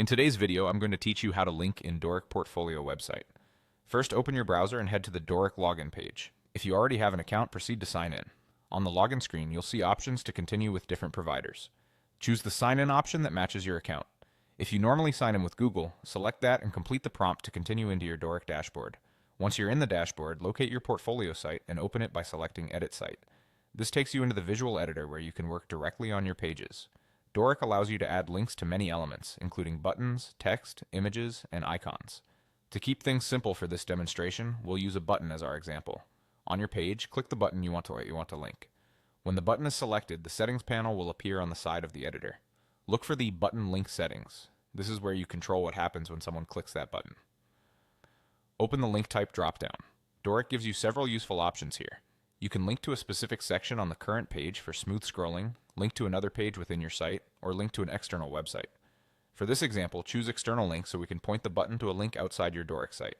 In today's video, I'm going to teach you how to link in Dorik Portfolio website. First, open your browser and head to the Dorik login page. If you already have an account, proceed to sign in. On the login screen, you'll see options to continue with different providers. Choose the sign in option that matches your account. If you normally sign in with Google, select that and complete the prompt to continue into your Dorik dashboard. Once you're in the dashboard, locate your portfolio site and open it by selecting Edit Site. This takes you into the visual editor where you can work directly on your pages. Dorik allows you to add links to many elements, including buttons, text, images, and icons. To keep things simple for this demonstration, we'll use a button as our example. On your page, click the button you want to link. When the button is selected, the settings panel will appear on the side of the editor. Look for the Button Link Settings. This is where you control what happens when someone clicks that button. Open the Link Type dropdown. Dorik gives you several useful options here. You can link to a specific section on the current page for smooth scrolling, link to another page within your site, or link to an external website. For this example, choose External Link so we can point the button to a link outside your Dorik site.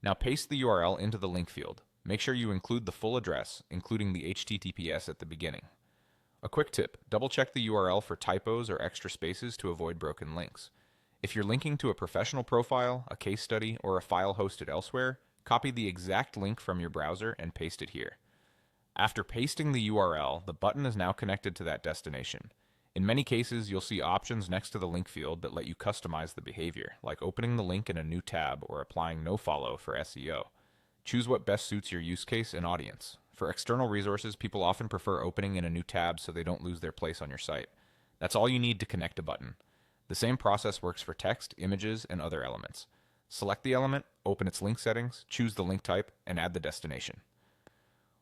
Now paste the URL into the link field. Make sure you include the full address, including the HTTPS at the beginning. A quick tip, double-check the URL for typos or extra spaces to avoid broken links. If you're linking to a professional profile, a case study, or a file hosted elsewhere, copy the exact link from your browser and paste it here. After pasting the URL, the button is now connected to that destination. In many cases, you'll see options next to the link field that let you customize the behavior, like opening the link in a new tab or applying nofollow for SEO. Choose what best suits your use case and audience. For external resources, people often prefer opening in a new tab so they don't lose their place on your site. That's all you need to connect a button. The same process works for text, images, and other elements. Select the element, open its link settings, choose the link type, and add the destination.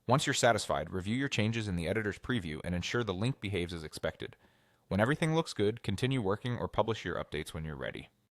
Once you're satisfied, review your changes in the editor's preview and ensure the link behaves as expected. When everything looks good, continue working or publish your updates when you're ready.